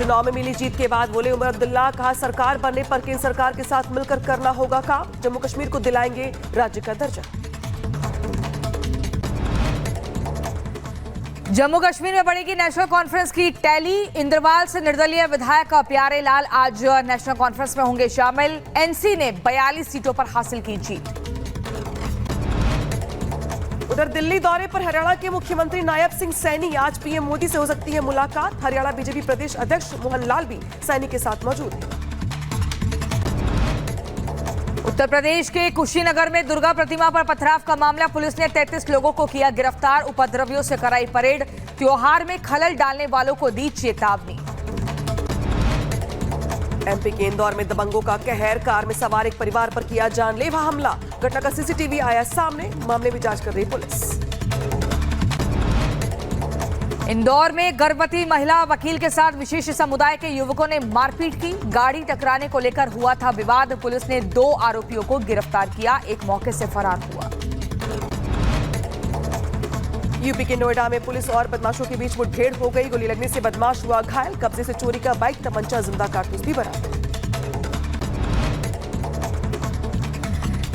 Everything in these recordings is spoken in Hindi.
चुनाव में मिली जीत के बाद बोले उमर अब्दुल्ला, कहा सरकार बनने पर केंद्र सरकार के साथ मिलकर करना होगा काम, जम्मू कश्मीर को दिलाएंगे राज्य का दर्जा। जम्मू कश्मीर में बढ़ेगी नेशनल कॉन्फ्रेंस की टैली। इंद्रवाल से निर्दलीय विधायक प्यारे लाल आज नेशनल कॉन्फ्रेंस में होंगे शामिल। एनसी ने 42 सीटों पर हासिल की जीत। उधर दिल्ली दौरे पर हरियाणा के मुख्यमंत्री नायब सिंह सैनी, आज पीएम मोदी से हो सकती है मुलाकात। हरियाणा बीजेपी प्रदेश अध्यक्ष मोहन लाल भी सैनी के साथ मौजूद हैं। उत्तर प्रदेश के कुशीनगर में दुर्गा प्रतिमा पर पथराव का मामला, पुलिस ने 33 लोगों को किया गिरफ्तार। उपद्रवियों से कराई परेड, त्योहार में खलल डालने वालों को दी चेतावनी। एमपी के इंदौर में दबंगों का कहर, कार में सवार एक परिवार पर किया जानलेवा हमला। घटना का सीसीटीवी आया सामने, मामले में जांच कर रही पुलिस। इंदौर में गर्भवती महिला वकील के साथ विशेष समुदाय के युवकों ने मारपीट की। गाड़ी टकराने को लेकर हुआ था विवाद। पुलिस ने 2 आरोपियों को गिरफ्तार किया, एक मौके से फरार हुआ। यूपी के नोएडा में पुलिस और बदमाशों के बीच मुठभेड़ हो गई। गोली लगने से बदमाश हुआ घायल। कब्जे से चोरी का बाइक, तमंचा, जिंदा कारतूस भी बरामद।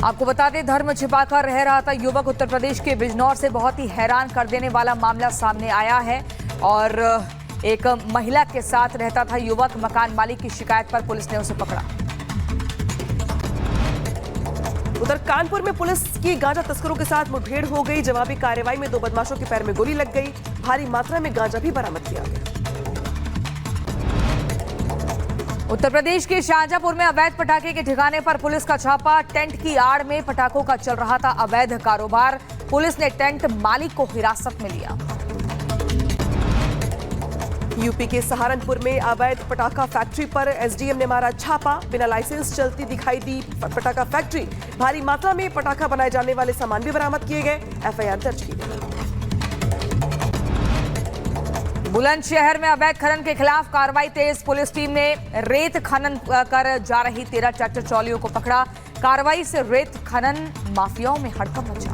आपको बता दें, धर्म छिपाकर रह रहा था युवक। उत्तर प्रदेश के बिजनौर से बहुत ही हैरान कर देने वाला मामला सामने आया है और एक महिला के साथ रहता था युवक। मकान मालिक की शिकायत पर पुलिस ने उसे पकड़ा। उधर कानपुर में पुलिस की गांजा तस्करों के साथ मुठभेड़ हो गई। जवाबी कार्रवाई में 2 बदमाशों के पैर में गोली लग गई। भारी मात्रा में गांजा भी बरामद किया गया। उत्तर प्रदेश के शाहजहांपुर में अवैध पटाखे के ठिकाने पर पुलिस का छापा। टेंट की आड़ में पटाखों का चल रहा था अवैध कारोबार। पुलिस ने टेंट मालिक को हिरासत में लिया। यूपी के सहारनपुर में अवैध पटाखा फैक्ट्री पर एसडीएम ने मारा छापा। बिना लाइसेंस चलती दिखाई दी पटाखा फैक्ट्री। भारी मात्रा में पटाखा बनाए जाने वाले सामान भी बरामद किए गए। एफआईआर दर्ज की गई। बुलंदशहर में अवैध खनन के खिलाफ कार्रवाई तेज। पुलिस टीम ने रेत खनन कर जा रही 13 ट्रैक्टर ट्रॉलियों को पकड़ा। कार्रवाई से रेत खनन माफियाओं में हड़कंप मचा।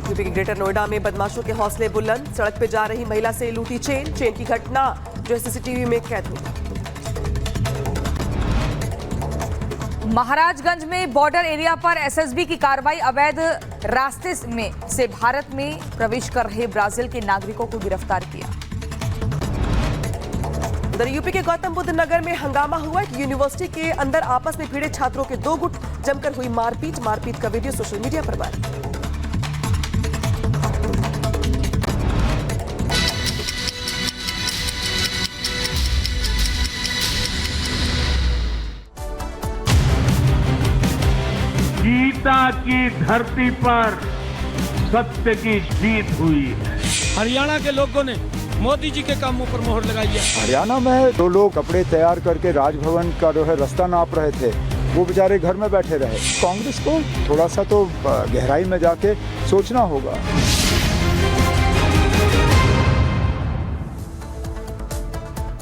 यूपी के ग्रेटर नोएडा में बदमाशों के हौसले बुलंद। सड़क पे जा रही महिला से लूटी चेन की घटना जो सीसीटीवी में कैद हुई। महाराजगंज में बॉर्डर एरिया पर एसएसबी की कार्रवाई। अवैध रास्ते में से भारत में प्रवेश कर रहे ब्राजील के नागरिकों को गिरफ्तार किया। उधर यूपी के गौतम बुद्ध नगर में हंगामा हुआ। यूनिवर्सिटी के अंदर आपस में भिड़े छात्रों के 2 गुट, जमकर हुई मारपीट का वीडियो सोशल मीडिया पर वायरल। गीता की धरती पर सत्य की जीत हुई है। हरियाणा के लोगों ने मोदी जी के कामों पर मोहर लगाई है। हरियाणा में 2 लोग कपड़े तैयार करके राजभवन का जो है रास्ता नाप रहे थे, वो बेचारे घर में बैठे रहे। कांग्रेस को थोड़ा सा तो गहराई में जाके सोचना होगा।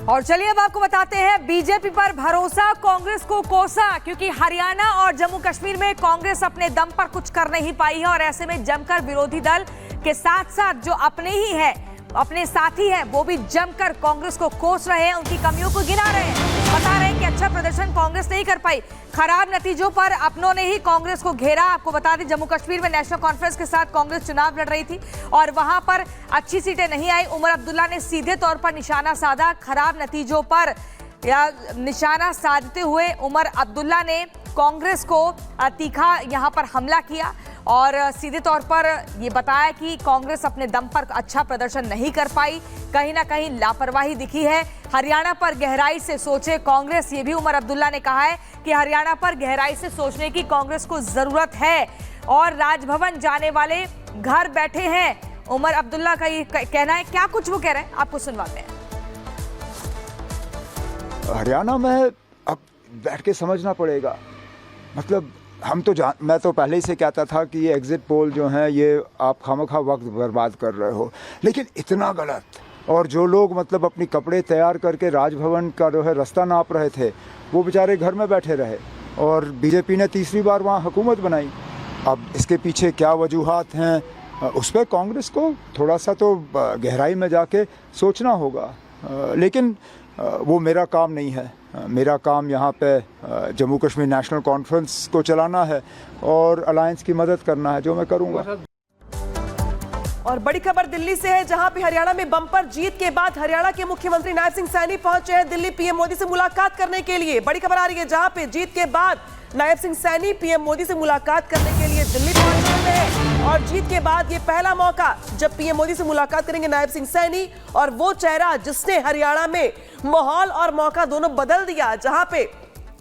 और चलिए अब आपको बताते हैं बीजेपी पर भरोसा, कांग्रेस को कोसा, क्योंकि हरियाणा और जम्मू कश्मीर में कांग्रेस अपने दम पर कुछ कर नहीं पाई है और ऐसे में जमकर विरोधी दल के साथ साथ जो अपने ही है, अपने साथी हैं, वो भी जमकर कांग्रेस को कोस रहे हैं, उनकी कमियों को गिना रहे हैं। बता रहे हैं कि अच्छा प्रदर्शन कांग्रेस नहीं कर पाई। खराब नतीजों पर अपनों ने ही कांग्रेस को घेरा। आपको बता दें, जम्मू कश्मीर में नेशनल कॉन्फ्रेंस के साथ कांग्रेस चुनाव लड़ रही थी और वहां पर अच्छी सीटें नहीं आई। उमर अब्दुल्ला ने सीधे तौर पर निशाना साधा। खराब नतीजों पर निशाना साधते हुए उमर अब्दुल्ला ने कांग्रेस को तीखा यहां पर हमला किया और सीधे तौर पर ये बताया कि कांग्रेस अपने दम पर अच्छा प्रदर्शन नहीं कर पाई, कहीं ना कहीं लापरवाही दिखी है। हरियाणा पर गहराई से सोचे कांग्रेस, ये भी उमर अब्दुल्ला ने कहा है कि हरियाणा पर गहराई से सोचने की कांग्रेस को जरूरत है और राजभवन जाने वाले घर बैठे हैं। उमर अब्दुल्ला का ये कहना है। क्या कुछ वो कह रहे हैं, आपको सुनवाते हैं। हरियाणा में अब बैठ के समझना पड़ेगा। मतलब मैं तो पहले ही से कहता था कि ये एग्जिट पोल जो हैं ये आप खामखा वक्त बर्बाद कर रहे हो, लेकिन इतना गलत। और जो लोग मतलब अपनी कपड़े तैयार करके राजभवन का जो है रास्ता नाप रहे थे, वो बेचारे घर में बैठे रहे और बीजेपी ने तीसरी बार वहाँ हुकूमत बनाई। अब इसके पीछे क्या वजूहात हैं उस पर कांग्रेस को थोड़ा सा तो गहराई में जाके सोचना होगा, लेकिन वो मेरा काम नहीं है। मेरा काम यहाँ पे जम्मू कश्मीर नेशनल कॉन्फ्रेंस को चलाना है और अलायंस की मदद करना है, जो मैं करूँगा। और बड़ी खबर दिल्ली से है, जहां पे हरियाणा में बम्पर जीत के बाद हरियाणा के मुख्यमंत्री नायब सिंह सैनी पहुंचे हैं दिल्ली पीएम मोदी से मुलाकात करने के लिए। बड़ी खबर आ रही है, जहां पे जीत के बाद नायब सिंह सैनी पीएम मोदी से मुलाकात करने के लिए दिल्ली पहुंच रहे हैं। और जीत के बाद ये पहला मौका जब पीएम मोदी से मुलाकात करेंगे नायब सिंह सैनी, और वो चेहरा जिसने हरियाणा में माहौल और मौका दोनों बदल दिया, जहां पे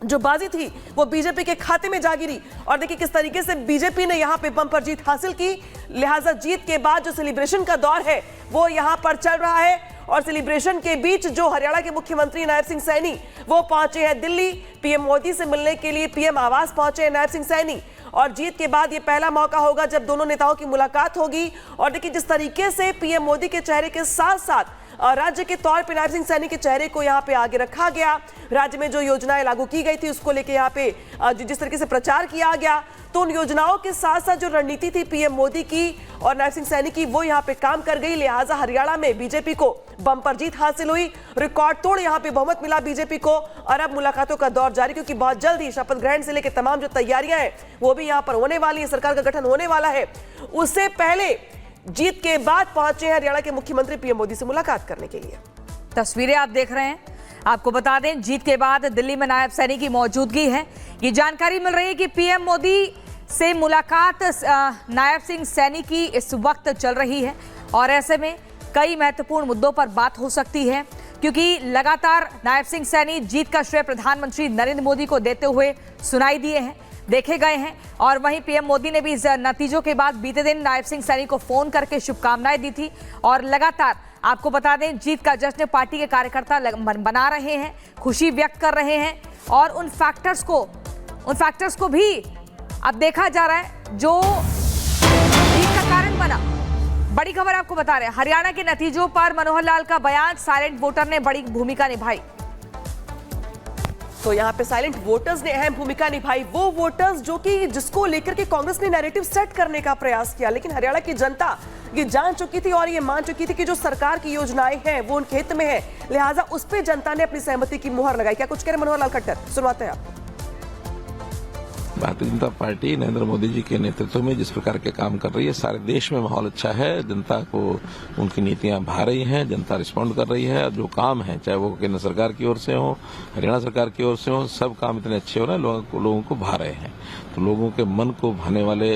जो बाजी थी वो बीजेपी के खाते में जा गिरी। और देखिए किस तरीके से बीजेपी ने यहां पे बम्पर जीत हासिल की। लिहाजा जीत के बाद जो सेलिब्रेशन का दौर है वो यहां पर चल रहा है, और सेलिब्रेशन के बीच जो हरियाणा के मुख्यमंत्री नायब सिंह सैनी वो पहुंचे हैं दिल्ली पीएम मोदी से मिलने के लिए। पीएम आवास पहुंचे हैं नायब सिंह सैनी, और जीत के बाद ये पहला मौका होगा जब दोनों नेताओं की मुलाकात होगी। और देखिए जिस तरीके से पीएम मोदी के चेहरे के साथ साथ राज्य के तौर पर नायब सिंह सैनी के चेहरे को यहाँ पे आगे रखा गया। राज्य में जो योजनाएं लागू की गई थी उसको लेके यहाँ पे जिस तरीके से प्रचार किया गया, तो उन योजनाओं के साथ साथ जो रणनीति थी पीएम मोदी की और नायब सिंह सैनी की, वो यहाँ पे काम कर गई। लिहाजा हरियाणा में बीजेपी को बम्पर जीत हासिल हुई, रिकॉर्ड तोड़ यहाँ पे बहुमत मिला बीजेपी को। और अब मुलाकातों का दौर जारी, क्योंकि बहुत जल्द ही शपथ ग्रहण से लेकर तमाम जो तैयारियां हैं वो भी यहाँ पर होने वाली है, सरकार का गठन होने वाला है। उससे पहले जीत के बाद पहुंचे हैं हरियाणा के मुख्यमंत्री पीएम मोदी से मुलाकात करने के लिए। तस्वीरें आप देख रहे हैं। आपको बता दें, जीत के बाद दिल्ली में नायब सैनी की मौजूदगी है। ये जानकारी मिल रही है कि पीएम मोदी से मुलाकात नायब सिंह सैनी की इस वक्त चल रही है, और ऐसे में कई महत्वपूर्ण मुद्दों पर बात हो सकती है, क्योंकि लगातार नायब सिंह सैनी जीत का श्रेय प्रधानमंत्री नरेंद्र मोदी को देते हुए सुनाई दिए हैं, देखे गए हैं। और वहीं पीएम मोदी ने भी इस नतीजों के बाद बीते दिन नायब सिंह सैनी को फोन करके शुभकामनाएं दी थी। और लगातार आपको बता दें, जीत का जश्न पार्टी के कार्यकर्ता बना रहे हैं, खुशी व्यक्त कर रहे हैं, और उन फैक्टर्स को भी अब देखा जा रहा है जो जीत का कारण बना। बड़ी खबर आपको बता रहे हैं, हरियाणा के नतीजों पर मनोहर लाल का बयान, साइलेंट वोटर ने बड़ी भूमिका निभाई। तो यहाँ पे साइलेंट वोटर्स ने अहम भूमिका निभाई, वो वोटर्स जो कि जिसको लेकर के कांग्रेस ने नैरेटिव सेट करने का प्रयास किया, लेकिन हरियाणा की जनता ये जान चुकी थी और ये मान चुकी थी कि जो सरकार की योजनाएं हैं वो उनके हित में है। लिहाजा उस पर जनता ने अपनी सहमति की मुहर लगाई। क्या कुछ कह रहे मनोहर लाल खट्टर, सुनवाते हैं आपको। भारतीय जनता पार्टी नरेंद्र मोदी जी के नेतृत्व में जिस प्रकार के काम कर रही है, सारे देश में माहौल अच्छा है, जनता को उनकी नीतियां भा रही हैं, जनता रिस्पॉन्ड कर रही है। जो काम है, चाहे वो केंद्र सरकार की ओर से हो, हरियाणा सरकार की ओर से हो, सब काम इतने अच्छे हो रहे हैं, लोगों को भा रहे हैं। तो लोगों के मन को भाने वाले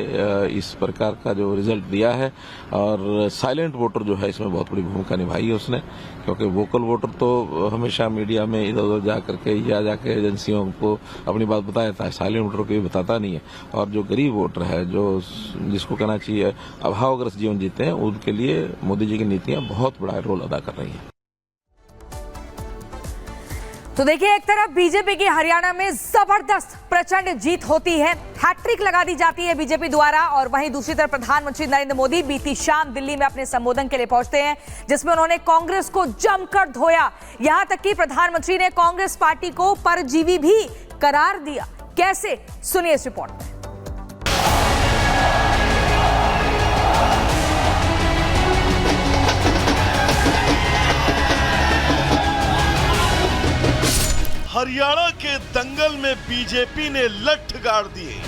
इस प्रकार का जो रिजल्ट दिया है, और साइलेंट वोटर जो है इसमें बहुत बड़ी भूमिका निभाई है उसने, क्योंकि वोकल वोटर तो हमेशा मीडिया में इधर उधर जा करके या जाके एजेंसियों को अपनी बात बताता है, साइलेंट वोटर को भी बताता नहीं है। और जो गरीब वोटर है, जो जिसको कहना चाहिए अभावग्रस्त जीवन जीते हैं, उनके लिए मोदी जी की नीतियां बहुत बड़ा रोल अदा कर रही हैं। तो देखिए, एक तरफ बीजेपी की हरियाणा में जबरदस्त प्रचंड जीत होती है, हैट्रिक लगा दी जाती है बीजेपी द्वारा, और वहीं दूसरी तरफ प्रधानमंत्री नरेंद्र मोदी बीती शाम दिल्ली में अपने संबोधन के लिए पहुंचते हैं, जिसमें उन्होंने कांग्रेस को जमकर धोया। यहां तक कि प्रधानमंत्री ने कांग्रेस पार्टी को परजीवी भी करार दिया। कैसे, सुनिए इस रिपोर्ट में। हरियाणा के दंगल में बीजेपी ने लठ गाड़ दिए।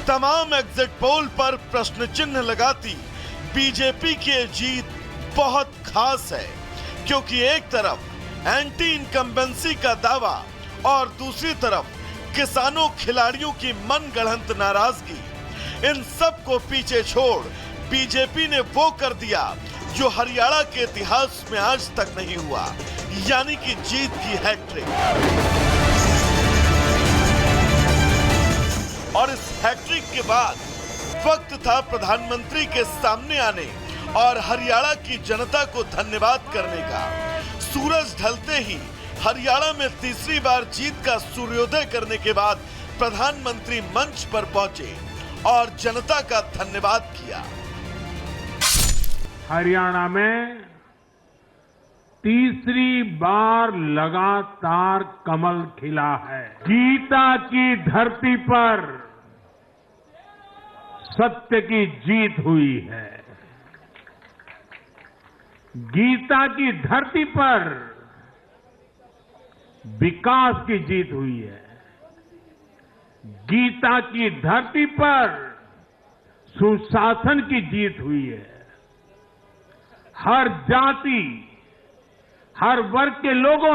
तमाम एग्जिट पोल पर प्रश्न चिन्ह लगाती बीजेपी की जीत बहुत खास है, क्योंकि एक तरफ एंटी इनकम्बेंसी का दावा और दूसरी तरफ किसानों खिलाड़ियों की मनगढ़ंत नाराजगी, इन सब को पीछे छोड़ बीजेपी ने वो कर दिया जो हरियाणा के इतिहास में आज तक नहीं हुआ, यानी कि जीत की हैट्रिक। और इस हैट्रिक के बाद वक्त था प्रधानमंत्री के सामने आने और हरियाणा की जनता को धन्यवाद करने का। सूरज ढलते ही हरियाणा में तीसरी बार जीत का सूर्योदय करने के बाद प्रधानमंत्री मंच पर पहुंचे और जनता का धन्यवाद किया। हरियाणा में तीसरी बार लगातार कमल खिला है। गीता की धरती पर सत्य की जीत हुई है। गीता की धरती पर विकास की जीत हुई है। गीता की धरती पर सुशासन की जीत हुई है। हर जाति, हर वर्ग के लोगों